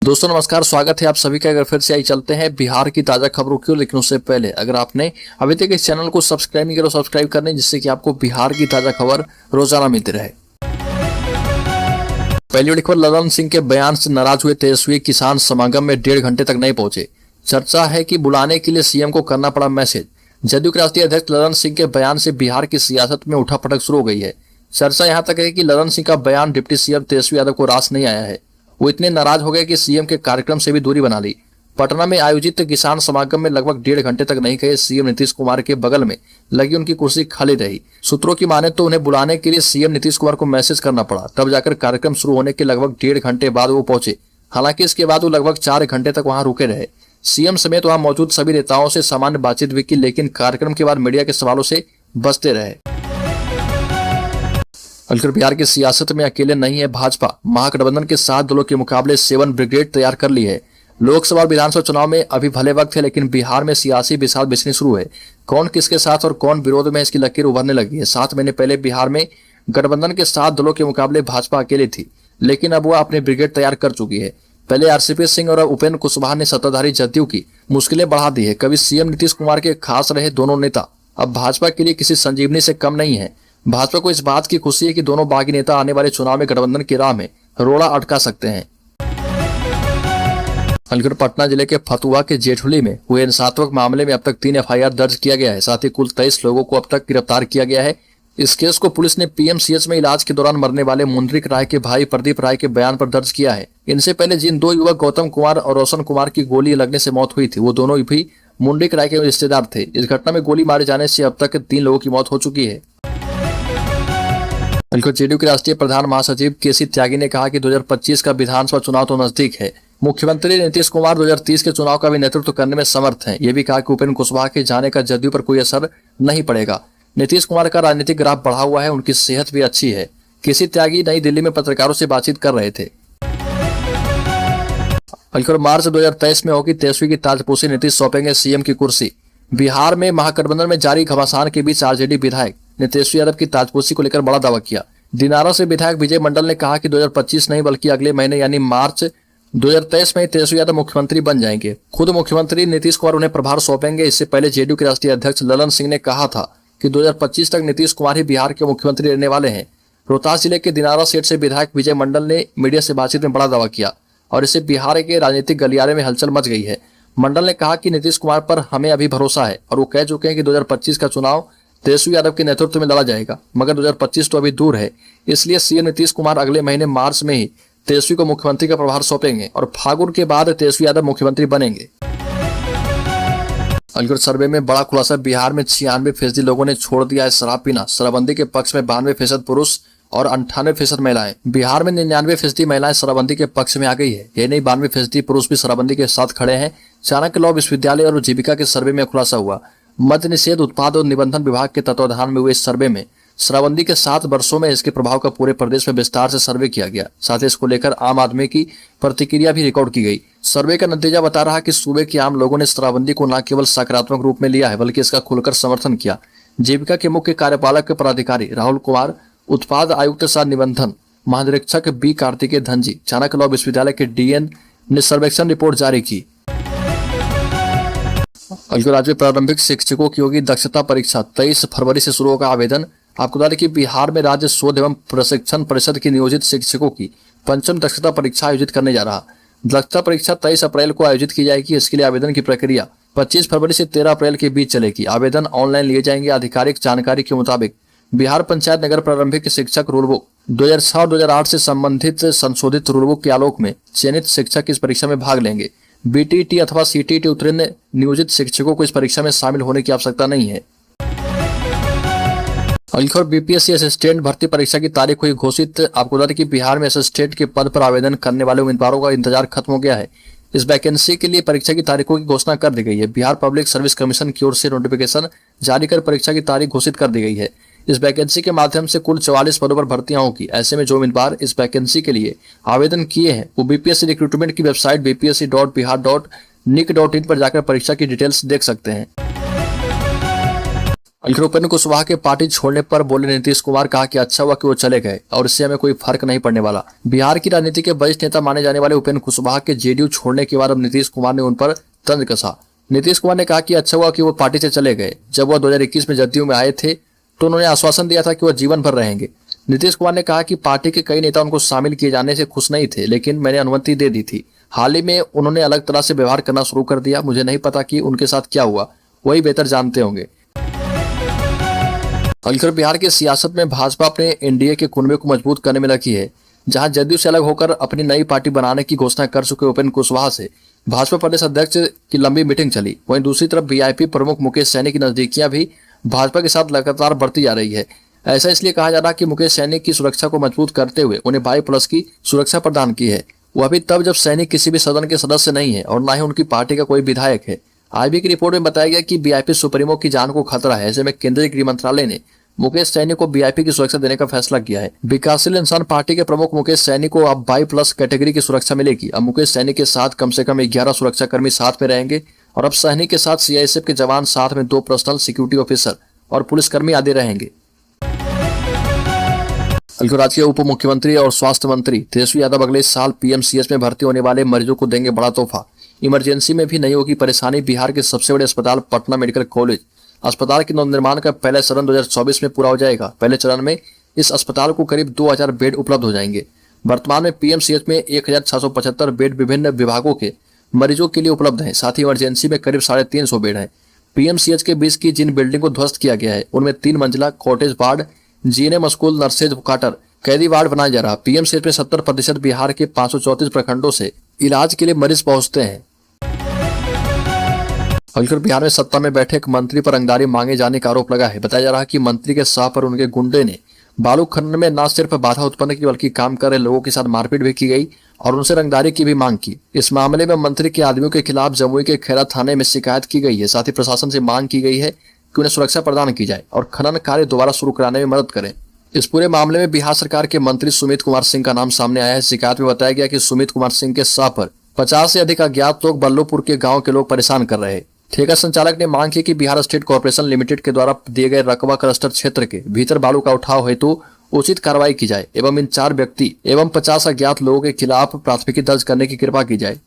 दोस्तों नमस्कार, स्वागत है आप सभी का। अगर फिर से आई चलते हैं बिहार की ताजा खबरों की ओर, लेकिन उससे पहले अगर आपने अभी तक इस चैनल को सब्सक्राइब नहीं किया तो सब्सक्राइब करने, जिससे कि आपको बिहार की ताजा खबर रोजाना मिलती रहे। पहली बड़ी खबर, ललन सिंह के बयान से नाराज हुए तेजस्वी किसान समागम में 1.5 घंटे तक नहीं पहुंचे। चर्चा है कि बुलाने के लिए सीएम को करना पड़ा मैसेज। जदयू के राष्ट्रीय अध्यक्ष ललन सिंह के बयान से बिहार की सियासत में उठापटक शुरू हो गई है। चर्चा यहां तक है कि ललन सिंह का बयान डिप्टी सीएम तेजस्वी यादव को रास नहीं आया है। वो इतने नाराज हो गए कि सीएम के कार्यक्रम से भी दूरी बना ली। पटना में आयोजित किसान समागम में लगभग 1.5 घंटे तक नहीं गए सीएम नीतीश कुमार के बगल में लगी उनकी कुर्सी खाली रही। सूत्रों की माने तो उन्हें बुलाने के लिए सीएम नीतीश कुमार को मैसेज करना पड़ा, तब जाकर कार्यक्रम शुरू होने के लगभग 1.5 घंटे बाद वो पहुंचे। हालांकि इसके बाद वो लगभग 4 घंटे तक वहां रुके रहे। सीएम समेत वहां मौजूद सभी नेताओं से सामान्य बातचीत भी की, लेकिन कार्यक्रम के बाद मीडिया के सवालों से बचते रहे। बिहार की सियासत में अकेले नहीं है भाजपा। महागठबंधन के 7 दलों के मुकाबले 7 ब्रिगेड तैयार कर ली है। लोकसभा और विधानसभा चुनाव में अभी भले वक्त है, लेकिन बिहार में सियासी बिसात बिछनी शुरू है। कौन किसके साथ और कौन विरोध में, इसकी लकीर उभरने लगी है। 7 महीने पहले बिहार में गठबंधन के 7 दलों के मुकाबले भाजपा अकेली थी, लेकिन अब वह अपनी ब्रिगेड तैयार कर चुकी है। पहले आरसीपी सिंह और उपेंद्र कुशवाहा ने सत्ताधारी जदयू की मुश्किलें बढ़ा दी है। कभी सीएम नीतीश कुमार के खास रहे दोनों नेता अब भाजपा के लिए किसी संजीवनी से कम नहीं है। भाजपा को इस बात की खुशी है कि दोनों बागी नेता आने वाले चुनाव में गठबंधन की राह में रोड़ा अटका सकते हैं। पटना जिले के फतुहा के जेठुली में हुए हिंसात्मक मामले में अब तक 3 एफआईआर दर्ज किया गया है। साथ ही कुल 23 लोगों को अब तक गिरफ्तार किया गया है। इस केस को पुलिस ने पीएमसीएच में इलाज के दौरान मरने वाले मुंडरिक राय के भाई प्रदीप राय के बयान पर दर्ज किया है। इनसे पहले जिन 2 युवक गौतम कुमार और रोशन कुमार की गोली लगने से मौत हुई थी, वो दोनों भी मुंडरिक राय के रिश्तेदार थे। इस घटना में गोली मारे जाने से अब तक 3 लोगों की मौत हो चुकी है। जेडीयू के राष्ट्रीय प्रधान महासचिव केसी त्यागी ने कहा कि 2025 का विधानसभा चुनाव तो नजदीक है। मुख्यमंत्री नीतीश कुमार 2030 के चुनाव का भी नेतृत्व करने में समर्थ हैं। ये भी कहा कि उपेंद्र कुशवाहा के जाने का जदयू पर कोई असर नहीं पड़ेगा। नीतीश कुमार का राजनीतिक ग्राफ बढ़ा हुआ है, उनकी सेहत भी अच्छी है। केसी त्यागी नई दिल्ली में पत्रकारों से बातचीत कर रहे थे। मार्च 2023 में होगी तेजस्वी की ताजपोशी, नीतीश सौंपेंगे सीएम की कुर्सी। बिहार में महागठबंधन में जारी घमासान के बीच आरजेडी विधायक ने तेजस्वी यादव की ताजपोशी को लेकर बड़ा दावा किया। दिनारा से विधायक विजय मंडल ने कहा कि 2025 नहीं बल्कि अगले महीने यानी मार्च 2023 में तेजस्वी यादव मुख्यमंत्री बन जाएंगे। खुद मुख्यमंत्री नीतीश कुमार उन्हें प्रभार सौंपेंगे। इससे पहले जेडीयू के राष्ट्रीय अध्यक्ष ललन सिंह ने कहा था कि 2025 तक नीतीश कुमार ही बिहार के मुख्यमंत्री रहने वाले हैं। रोहतास जिले के दिनारा सीट से विधायक विजय मंडल ने मीडिया से बातचीत में बड़ा दावा किया और इससे बिहार के राजनीतिक गलियारे में हलचल मच गई है। मंडल ने कहा कि नीतीश कुमार पर हमें अभी भरोसा है और वो कह चुके हैं कि 2025 का चुनाव तेजस्वी यादव के नेतृत्व में लड़ा जाएगा, मगर 2025 तो अभी दूर है। इसलिए सीएम नीतीश कुमार अगले महीने मार्च में ही तेजस्वी को मुख्यमंत्री का प्रभार सौंपेंगे और फागुन के बाद तेजस्वी यादव मुख्यमंत्री बनेंगे। सर्वे में बड़ा खुलासा, बिहार में 96% लोगों ने छोड़ दिया है शराब पीना। शराबबंदी के पक्ष में 92% पुरुष और 98% महिलाएं। बिहार में 99% महिलाएं शराबबंदी के पक्ष में आ गई है। ये नहीं, 92% पुरुष भी शराबबंदी के साथ खड़े हैं। चाणक्य लॉ विश्वविद्यालय और जीविका के सर्वे में खुलासा हुआ। मद्य निषेध उत्पाद और निबंधन विभाग के तत्वाधान में हुए इस सर्वे में शराबबंदी के 7 वर्षों में इसके प्रभाव का पूरे प्रदेश में विस्तार से सर्वे किया गया। साथ ही इसको लेकर आम आदमी की प्रतिक्रिया भी रिकॉर्ड की गई। सर्वे का नतीजा बता रहा कि सूबे के आम लोगों ने शराबबंदी को न केवल सकारात्मक रूप में लिया है, बल्कि इसका खुलकर समर्थन किया। जीविका के मुख्य कार्यपालक पदाधिकारी राहुल कुमार, उत्पाद आयुक्त सह निबंधन महानिरीक्षक बी कार्तिकेय धनजी, चाणक्य लॉ विश्वविद्यालय के डीएन ने सर्वेक्षण रिपोर्ट जारी की। राज्य में प्रारंभिक शिक्षकों की होगी दक्षता परीक्षा। 23 फरवरी से शुरू होगा आवेदन। आपको बता दें कि बिहार में राज्य शोध एवं प्रशिक्षण परिषद की नियोजित शिक्षकों की 5वीं दक्षता परीक्षा आयोजित करने जा रहा। दक्षता परीक्षा 23 अप्रैल को आयोजित की जाएगी। इसके लिए आवेदन की प्रक्रिया 25 फरवरी से 13 अप्रैल के बीच चलेगी। आवेदन ऑनलाइन लिए जाएंगे। आधिकारिक जानकारी के मुताबिक बिहार पंचायत नगर प्रारंभिक शिक्षक रूल बुक 2006 और 2008 से संबंधित संशोधित रूल बुक के आलोक में चयनित शिक्षक इस परीक्षा में भाग लेंगे। बीटीटी अथवा सीटीटी उत्तीर्ण नियोजित शिक्षकों को इस परीक्षा में शामिल होने की आवश्यकता नहीं है। बीपीएससी असिस्टेंट भर्ती परीक्षा की तारीख हुई घोषित। आपको बता दें कि बिहार में असिस्टेंट के पद पर आवेदन करने वाले उम्मीदवारों का इंतजार खत्म हो गया है। इस वैकेंसी के लिए परीक्षा की तारीखों की घोषणा कर दी गई है। बिहार पब्लिक सर्विस कमीशन की ओर से नोटिफिकेशन जारी कर परीक्षा की तारीख घोषित कर दी गई है। इस वैकेंसी के माध्यम से कुल 44 पदों पर भर्तियां होगी। ऐसे में जो उम्मीदवार इस वैकेंसी के लिए आवेदन किए हैं वो बीपीएससी रिक्रूटमेंट की वेबसाइट bpsc.bihar.nic.in पर जाकर परीक्षा की डिटेल्स देख सकते हैं। लेकिन उपेंद्र कुशवाहा के पार्टी छोड़ने पर बोले नीतीश कुमार, कहा कि अच्छा हुआ कि वो चले गए और इससे हमें कोई फर्क नहीं पड़ने वाला। बिहार की राजनीति के वरिष्ठ नेता माने जाने वाले उपेंद्र कुशवाहा के जेडीयू छोड़ने के बाद अब नीतीश कुमार ने उन पर तंज कसा। नीतीश कुमार ने कहा कि अच्छा हुआ कि वो पार्टी से चले गए। जब वह 2021 में जदयू में आए थे तो उन्होंने आश्वासन दिया था कि वह जीवन भर रहेंगे। नीतीश कुमार ने कहा कि पार्टी के कई नेता उनको शामिल किए जाने से खुश नहीं थे, लेकिन मैंने अनुमति दे दी थी। हाल ही में उन्होंने अलग तरह से व्यवहार करना शुरू कर दिया। मुझे नहीं पता कि उनके साथ क्या हुआ, वही बेहतर जानते होंगे। अलकर बिहार की सियासत में भाजपा अपने एनडीए के कुनबे को मजबूत करने में लगी है। जहां जदयू से अलग होकर अपनी नई पार्टी बनाने की घोषणा कर चुके उपेंद्र कुशवाहा से भाजपा प्रदेश अध्यक्ष की लंबी मीटिंग चली। वहीं दूसरी तरफ वीआईपी प्रमुख मुकेश सैनी की नजदीकियां भी भाजपा के साथ लगातार बढ़ती जा रही है। ऐसा इसलिए कहा जा रहा है कि मुकेश सैनी की सुरक्षा को मजबूत करते हुए उन्हें 22+ की सुरक्षा प्रदान की है। वह भी तब जब सैनी किसी भी सदन के सदस्य नहीं है और न ही उनकी पार्टी का कोई विधायक है। आईबी की रिपोर्ट में बताया गया कि वीआईपी सुप्रीमो की जान को खतरा है। ऐसे में केंद्रीय गृह मंत्रालय ने मुकेश सैनी को वीआईपी की सुरक्षा देने का फैसला किया है। विकासशील इंसान पार्टी के प्रमुख मुकेश सैनी को अब 22+ कैटेगरी की सुरक्षा मिलेगी। अब मुकेश सैनी के साथ कम से कम 11 सुरक्षाकर्मी साथ में रहेंगे और अब सैनी के साथ सीआईएसएफ के जवान, साथ में 2 पर्सनल सिक्योरिटी ऑफिसर और पुलिसकर्मी आदि रहेंगे। राज्य के उप मुख्यमंत्री और स्वास्थ्य मंत्री तेजस्वी यादव अगले साल पीएमसीएच में भर्ती होने वाले मरीजों को देंगे बड़ा तोहफा। इमरजेंसी में भी नहीं होगी परेशानी। बिहार के सबसे बड़े अस्पताल पटना मेडिकल कॉलेज अस्पताल के नवनिर्माण का पहला चरण 2024 में पूरा हो जाएगा। पहले चरण में इस अस्पताल को करीब 2000 बेड उपलब्ध हो जाएंगे। वर्तमान में पीएमसीएच में 1675 बेड विभिन्न विभागों के मरीजों के लिए उपलब्ध हैं। साथ ही इमरजेंसी में करीब 350 बेड हैं। पीएमसीएच के बीच की जिन बिल्डिंग को ध्वस्त किया गया है उनमें 3 मंजिला cottage ward, GNM school, nurses quarter, कैदी वार्ड बनाया जा रहा। पीएमसीएच में 70% बिहार के 534 प्रखंडों से इलाज के लिए मरीज पहुंचते हैं। बिहार में सत्ता में बैठे एक मंत्री पर रंगदारी मांगे जाने का आरोप लगा है। बताया जा रहा है कि मंत्री के साथ पर उनके गुंडे ने बालू खनन में न सिर्फ बाधा उत्पन्न की बल्कि काम कर रहे लोगों के साथ मारपीट भी की गई और उनसे रंगदारी की भी मांग की। इस मामले में मंत्री के आदमियों के खिलाफ जमुई के खैरा थाने में शिकायत की गई है। साथ ही प्रशासन से मांग की गई है कि उन्हें सुरक्षा प्रदान की जाए और खनन कार्य दोबारा शुरू कराने में मदद करें। इस पूरे मामले में बिहार सरकार के मंत्री सुमित कुमार सिंह का नाम सामने आया है। शिकायत में बताया गया कि सुमित कुमार सिंह के साथ पर 50 से अधिक अज्ञात लोग बल्लोपुर के गाँव के लोग परेशान कर रहे। ठेका संचालक ने मांग की कि बिहार स्टेट कॉर्पोरेशन लिमिटेड के द्वारा दिए गए रकबा क्लस्टर क्षेत्र के भीतर बालू का उठाव हेतु उचित कार्रवाई की जाए एवं इन 4 व्यक्ति एवं 50 अज्ञात लोगों के खिलाफ प्राथमिकी दर्ज करने की कृपा की जाए।